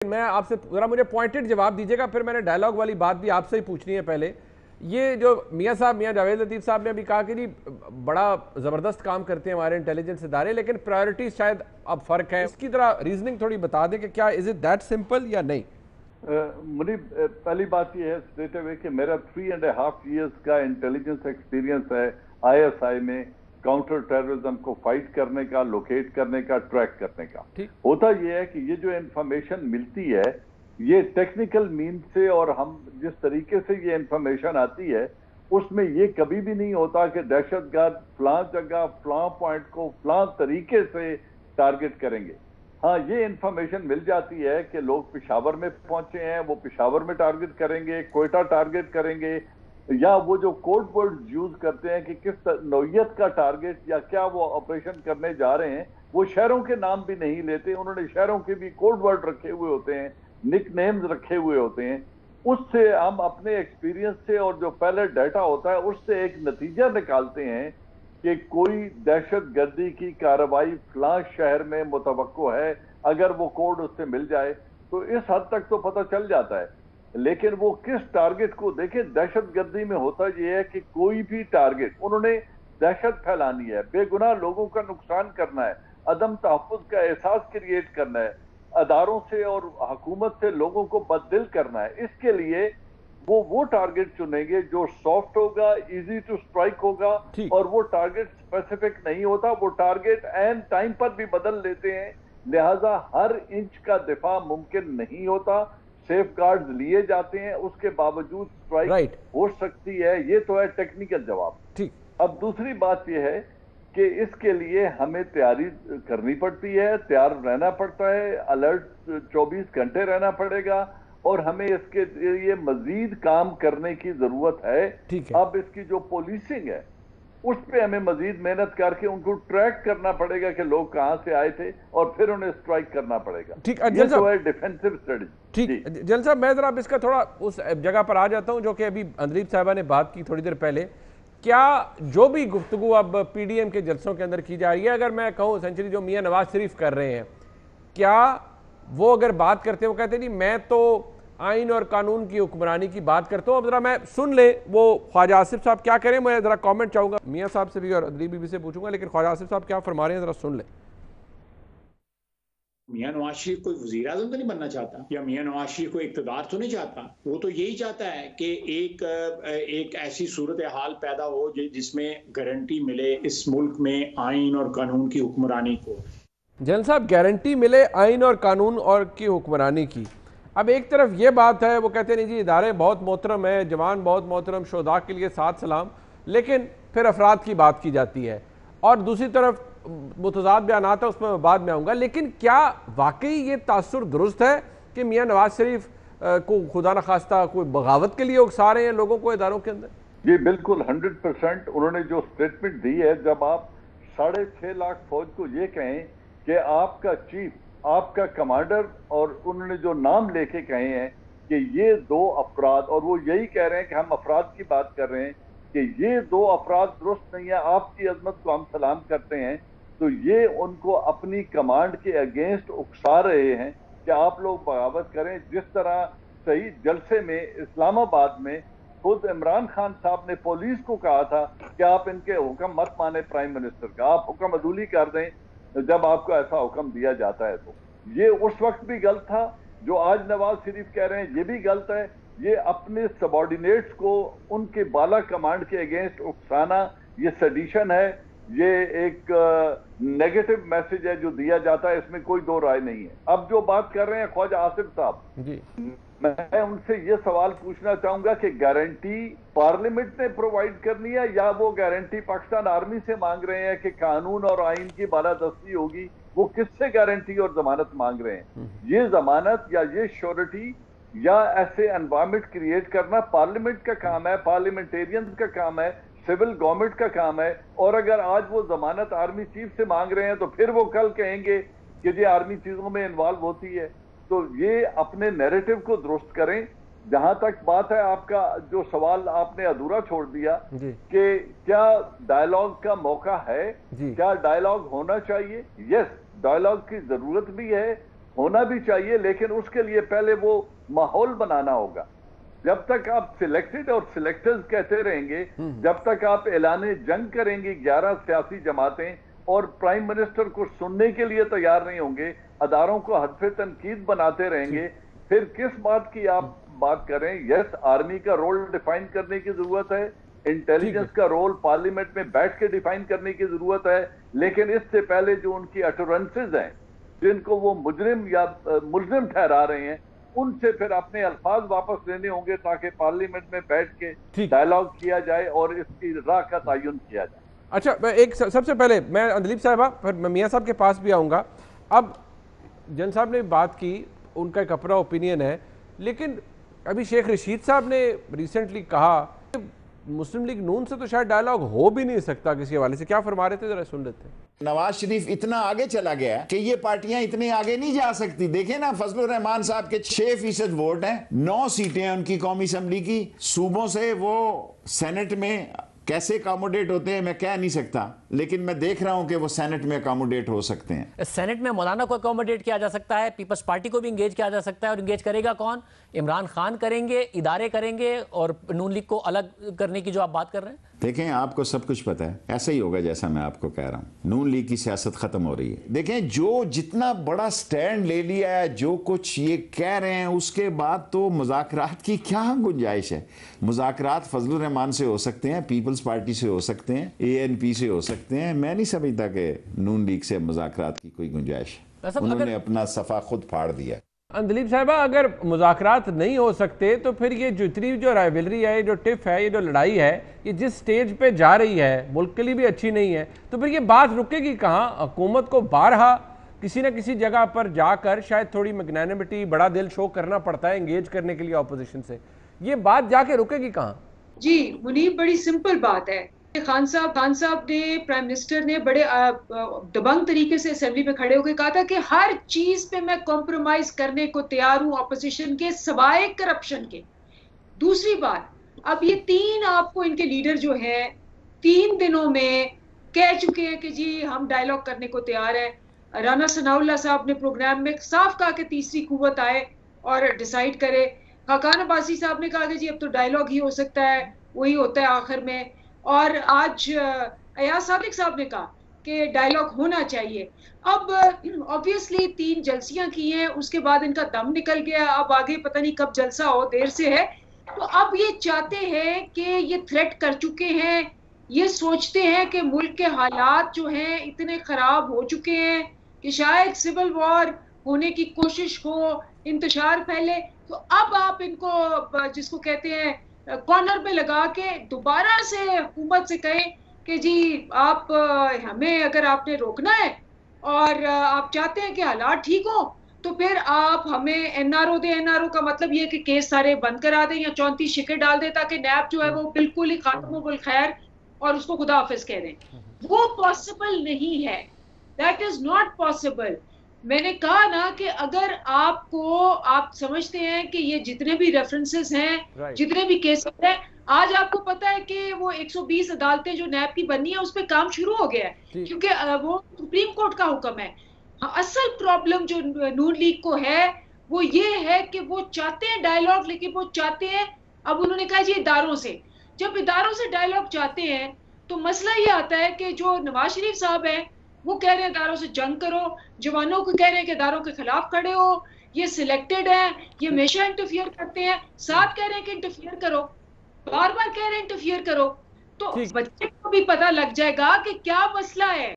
میں آپ سے ذرا مجھے پوائنٹڈ جواب دیجیے گا، پھر میں نے ڈائلاگ والی بات بھی آپ سے ہی پوچھنی ہے پہلے. یہ جو میاں جاوید لطیف صاحب نے ابھی کہا کہ جی بڑا زبردست کام کرتے ہیں ہمارے انٹیلیجنس ادارے، لیکن پرائیورٹیز شاید اب فرق ہے. اس کی طرح ریزننگ تھوڑی بتا دیں کہ کیا از اٹ دیٹ سمپل یا نہیں؟ منیب، پہلی بات یہ ہے اسٹریٹ اوے کہ میرا 3.5 ایئرس کا انٹیلیجنس ایکسپیرینس ہے ISI میں کاؤنٹر ٹیررزم کو فائٹ کرنے کا، لوکیٹ کرنے کا، ٹریک کرنے کا. ہوتا یہ ہے کہ یہ جو انفارمیشن ملتی ہے یہ ٹیکنیکل مین سے، اور ہم جس طریقے سے یہ انفارمیشن آتی ہے اس میں یہ کبھی بھی نہیں ہوتا کہ دہشت گرد فلاں جگہ فلاں پوائنٹ کو فلاں طریقے سے ٹارگٹ کریں گے. ہاں، یہ انفارمیشن مل جاتی ہے کہ لوگ پشاور میں پہنچے ہیں، وہ پشاور میں ٹارگٹ کریں گے، کوئٹہ ٹارگٹ کریں گے، یا وہ جو کوڈ ورڈ یوز کرتے ہیں کہ کس نوعیت کا ٹارگٹ یا کیا وہ آپریشن کرنے جا رہے ہیں، وہ شہروں کے نام بھی نہیں لیتے. انہوں نے شہروں کے بھی کوڈ ورڈ رکھے ہوئے ہوتے ہیں، نک نیمز رکھے ہوئے ہوتے ہیں. اس سے ہم اپنے ایکسپیرینس سے اور جو پہلے ڈیٹا ہوتا ہے اس سے ایک نتیجہ نکالتے ہیں کہ کوئی دہشت گردی کی کارروائی فلاں شہر میں متوقع ہے. اگر وہ کوڈ اس سے مل جائے تو اس حد تک تو پتہ چل جاتا ہے، لیکن وہ کس ٹارگٹ کو دیکھیں. دہشت گردی میں ہوتا یہ ہے کہ کوئی بھی ٹارگٹ، انہوں نے دہشت پھیلانی ہے، بے گناہ لوگوں کا نقصان کرنا ہے، عدم تحفظ کا احساس کریٹ کرنا ہے، اداروں سے اور حکومت سے لوگوں کو بددل کرنا ہے. اس کے لیے وہ ٹارگٹ چنیں گے جو سافٹ ہوگا، ایزی ٹو سٹرائک ہوگا، اور وہ ٹارگٹ سپیسیفک نہیں ہوتا. وہ ٹارگٹ این ٹائم پر بھی بدل لیتے ہیں، لہٰذا ہر انچ کا دفاع ممکن نہیں ہوتا. سیف گارڈز لیے جاتے ہیں، اس کے باوجود سٹرائک ہو سکتی ہے. یہ تو ہے ٹیکنیکل جواب. اب دوسری بات یہ ہے کہ اس کے لیے ہمیں تیاری کرنی پڑتی ہے، تیار رہنا پڑتا ہے، الرٹ 24 گھنٹے رہنا پڑے گا، اور ہمیں اس کے لیے مزید کام کرنے کی ضرورت ہے. اب اس کی جو پولیسنگ ہے اس پہ ہمیں مزید محنت کر کے ان کو ٹریک کرنا پڑے گا کہ لوگ کہاں سے آئے تھے، اور پھر انہیں سٹرائک کرنا پڑے گا. یہ تو ہے ڈیفینسو اسٹریٹجی. ٹھیک جل صاحب، میں ذرا اب اس کا تھوڑا اس جگہ پر آ جاتا ہوں جو کہ ابھی اندریب صاحبہ نے بات کی تھوڑی دیر پہلے. کیا جو بھی گفتگو اب PDM کے جلسوں کے اندر کی جا رہی ہے، اگر میں کہوں اسینچلی جو میاں نواز شریف کر رہے ہیں، کیا وہ اگر بات کرتے ہیں وہ کہتے ہیں جی میں تو آئین اور قانون کی حکمرانی کی بات کرتا ہوں. اب ذرا میں سن لیں وہ خواجہ آصف صاحب کیا کریں. میں ذرا کامنٹ چاہوں گا میاں صاحب سے بھی اور اندریب بی بی سے پوچھوں گا، لیکن خواجہ آصف صاحب کیا فرما رہے ہیں ذرا سن لیں. میاں نواز شریف کوئی وزیر اعظم تو نہیں بننا چاہتا، یا میاں نواز شریف کوئی اقتدار تو نہیں چاہتا. وہ تو یہی چاہتا ہے کہ ایک ایسی صورتحال پیدا ہو جس میں گارنٹی ملے اس ملک میں آئین اور قانون کی حکمرانی کو. جنرل صاحب، گارنٹی ملے آئین اور قانون اور کی حکمرانی کی. اب ایک طرف یہ بات ہے، وہ کہتے ہیں نہیں جی ادارے بہت محترم ہیں، جوان بہت محترم، شہداء کے لیے 7 سلام، لیکن پھر افراد کی بات کی جاتی ہے. اور دوسری طرف متضاد بیانات ہے، اس میں بعد میں آؤں گا. لیکن کیا واقعی یہ تاثر درست ہے کہ میاں نواز شریف کو خدا نخواستہ کوئی بغاوت کے لیے اکسا رہے ہیں لوگوں کو اداروں کے اندر؟ جی بالکل 100%. انہوں نے جو سٹیٹمنٹ دی ہے، جب آپ 6.5 لاکھ فوج کو یہ کہیں کہ آپ کا چیف، آپ کا کمانڈر، اور انہوں نے جو نام لے کے کہے ہیں کہ یہ 2 افراد، اور وہ یہی کہہ رہے ہیں کہ ہم افراد کی بات کر رہے ہیں کہ یہ 2 افراد درست نہیں ہیں، آپ کی عظمت کو ہم سلام کرتے ہیں، تو یہ ان کو اپنی کمانڈ کے اگینسٹ اکسا رہے ہیں کہ آپ لوگ بغاوت کریں. جس طرح صحیح جلسے میں اسلام آباد میں خود عمران خان صاحب نے پولیس کو کہا تھا کہ آپ ان کے حکم مت مانیں، پرائم منسٹر کا آپ حکم عدولی کر دیں جب آپ کو ایسا حکم دیا جاتا ہے. تو یہ اس وقت بھی غلط تھا، جو آج نواز شریف کہہ رہے ہیں یہ بھی غلط ہے. یہ اپنے سبارڈینیٹس کو ان کے بالا کمانڈ کے اگینسٹ اکسانا، یہ سیڈیشن ہے، یہ ایک نیگیٹو میسج ہے جو دیا جاتا ہے، اس میں کوئی دو رائے نہیں ہے. اب جو بات کر رہے ہیں خواجہ آصف صاحب، میں ان سے یہ سوال پوچھنا چاہوں گا کہ گارنٹی پارلیمنٹ نے پرووائیڈ کرنی ہے یا وہ گارنٹی پاکستان آرمی سے مانگ رہے ہیں کہ قانون اور آئین کی بالادستی ہوگی؟ وہ کس سے گارنٹی اور ضمانت مانگ رہے ہیں؟ یہ ضمانت یا یہ شیورٹی یا ایسے انوائرمنٹ کریٹ کرنا پارلیمنٹ کا کام ہے، پارلیمنٹیرینز کا کام ہے، سول گورنمنٹ کا کام ہے. اور اگر آج وہ ضمانت آرمی چیف سے مانگ رہے ہیں تو پھر وہ کل کہیں گے کہ یہ آرمی چیزوں میں انوالو ہوتی ہے. تو یہ اپنے نیریٹو کو درست کریں. جہاں تک بات ہے آپ کا جو سوال آپ نے ادھورا چھوڑ دیا کہ کیا ڈائیلاگ کا موقع ہے، کیا ڈائیلاگ ہونا چاہیے؟ یس، ڈائیلاگ کی ضرورت بھی ہے، ہونا بھی چاہیے، لیکن اس کے لیے پہلے وہ ماحول بنانا ہوگا. جب تک آپ سلیکٹڈ اور سلیکٹرز کہتے رہیں گے، جب تک آپ اعلان جنگ کریں گے 11 سیاسی جماعتیں اور پرائم منسٹر کو سننے کے لیے تیار نہیں ہوں گے، اداروں کو حدف تنقید بناتے رہیں گے، پھر کس بات کی آپ بات کریں؟ یس، آرمی کا رول ڈیفائن کرنے کی ضرورت ہے، انٹیلیجنس کا رول پارلیمنٹ میں بیٹھ کے ڈیفائن کرنے کی ضرورت ہے، لیکن اس سے پہلے جو ان کی اٹورنسز ہیں جن کو وہ مجرم یا ملزم ٹھہرا رہے ہیں، ان سے پھر اپنے الفاظ واپس لینے ہوں گے تاکہ پارلیمنٹ میں بیٹھ کے ڈائیلاگ کیا جائے اور اس کی راہ کا تعین کیا جائے. اچھا، ایک سب سے پہلے میں اندلیب صاحبہ پھر میں میاں صاحب کے پاس بھی آؤں گا. اب جن صاحب نے بات کی، ان کا ایک اپنا اوپینین ہے، لیکن ابھی شیخ رشید صاحب نے ریسنٹلی کہا کہ مسلم لیگ نون سے تو شاید ڈائیلاگ ہو بھی نہیں سکتا کسی حوالے سے. کیا فرما رہے تھے، ذرا سن لیتے ہیں. نواز شریف اتنا آگے چلا گیا کہ یہ پارٹیاں اتنے آگے نہیں جا سکتی. دیکھیں نا، فضل الرحمان صاحب کے 6% ووٹ ہیں، 9 سیٹیں ہیں ان کی قومی اسمبلی کی. صوبوں سے وہ سینٹ میں کیسے اکاموڈیٹ ہوتے ہیں میں کہہ نہیں سکتا، لیکن میں دیکھ رہا ہوں کہ وہ سینٹ میں اکاموڈیٹ ہو سکتے ہیں. سینٹ میں مولانا کو اکاموڈیٹ کیا جا سکتا ہے، پیپلز پارٹی کو بھی انگیج کیا جا سکتا ہے، اور انگیج کرے گا کون؟ عمران خان کریں گے، ادارے کریں گے، اور نون لیگ کو الگ کرنے کی جو آپ بات کر رہے ہیں. دیکھیں، آپ کو سب کچھ پتہ ہے، ایسا ہی ہوگا جیسا میں آپ کو کہہ رہا ہوں. نون لیگ کی سیاست ختم ہو رہی ہے. دیکھیں، جو جتنا بڑا سٹینڈ لے لیا ہے، جو کچھ یہ کہہ رہے ہیں، اس کے بعد تو مذاکرات کی کیا گنجائش ہے؟ مذاکرات فضل الرحمان سے ہو سکتے ہیں، پیپلز پارٹی سے ہو سکتے ہیں، ANP سے ہو سکتے ہیں. میں نہیں سمجھتا کہ نون لیگ سے مذاکرات کی کوئی گنجائش ہے. انہوں نے اپنا صفحہ خود پھاڑ دیا. اندلیب صاحبہ، اگر مذاکرات نہیں ہو سکتے تو پھر یہ جتنی جو رائیولری ہے، یہ جو ٹف ہے، یہ جو لڑائی ہے، یہ جس سٹیج پہ جا رہی ہے ملک کے لیے بھی اچھی نہیں ہے، تو پھر یہ بات رکے گی کہاں؟ حکومت کو بارہا کسی نہ کسی جگہ پر جا کر شاید تھوڑی میگنانمٹی، بڑا دل شو کرنا پڑتا ہے انگیج کرنے کے لیے اپوزیشن سے. یہ بات جا کے رکے گی کہاں؟ جی منیب، بڑی سمپل بات ہے. خان صاحب نے، پرائم منسٹر نے بڑے دبنگ طریقے سے اسمبلی میں کھڑے ہو کے کہا تھا کہ ہر چیز پہ میں کمپرومائز کرنے کو تیار ہوں اپوزیشن کے، سوائے کرپشن کے. دوسری بات، اب یہ 3 آپ کو ان کے لیڈر جو ہیں 3 دنوں میں کہہ چکے ہیں کہ جی ہم ڈائیلاگ کرنے کو تیار ہیں. رانا ثناء اللہ صاحب نے پروگرام میں صاف کہا کہ تیسری قوت آئے اور ڈیسائیڈ کرے. خاقان عباسی صاحب نے کہا کہ جی اب تو ڈائیلاگ ہی ہو سکتا ہے، وہی ہوتا ہے آخر میں. اور آج ایاز صادق صاحب نے کہا کہ ڈائیلاگ ہونا چاہیے. اب obviously 3 جلسیاں کی ہیں، اس کے بعد ان کا دم نکل گیا. اب آگے پتہ نہیں کب جلسہ ہو، دیر سے ہے. تو اب یہ چاہتے ہیں کہ یہ تھریٹ کر چکے ہیں، یہ سوچتے ہیں کہ ملک کے حالات جو ہیں اتنے خراب ہو چکے ہیں کہ شاید سول وار ہونے کی کوشش ہو، انتشار پھیلے. تو اب آپ ان کو جس کو کہتے ہیں کارنر پہ لگا کے دوبارہ سے حکومت سے کہیں کہ جی آپ ہمیں، اگر آپ نے روکنا ہے اور آپ چاہتے ہیں کہ حالات ٹھیک ہوں، تو پھر آپ ہمیں NRO دیں. NRO کا مطلب یہ کہ کیس سارے بند کرا دیں یا 34 شکے ڈال دیں تاکہ نیب جو ہے وہ بالکل ہی خاتمہ بالخیر اور اس کو خدا حافظ کہہ دیں. وہ پاسبل نہیں ہے. That is not possible. میں نے کہا نا کہ اگر آپ سمجھتے ہیں کہ یہ جتنے بھی ریفرنسز ہیں، جتنے بھی کیسز ہیں، آج آپ کو پتا ہے کہ وہ 120 عدالتیں جو نیب کی بنی ہیں اس پہ کام شروع ہو گیا ہے، کیونکہ وہ سپریم کورٹ کا حکم ہے. اصل پرابلم جو نون لیگ کو ہے وہ یہ ہے کہ وہ چاہتے ہیں ڈائیلاگ، لیکن وہ چاہتے ہیں، اب انہوں نے کہا جی اداروں سے. جب اداروں سے ڈائیلاگ چاہتے ہیں تو مسئلہ یہ آتا ہے کہ جو نواز شریف صاحب ہیں وہ کہہ رہے ہیں اداروں سے جنگ کرو، جوانوں کو کہہ رہے ہیں کہ اداروں کے خلاف کھڑے ہو، یہ سلیکٹڈ ہیں، یہ ہمیشہ انٹرفیئر کرتے ہیں، ساتھ کہہ رہے ہیں کہ انٹرفیئر کرو، بار بار کہہ رہے ہیں انٹرفیئر کرو. تو بچے کو بھی پتہ لگ جائے گا کہ کیا مسئلہ ہے.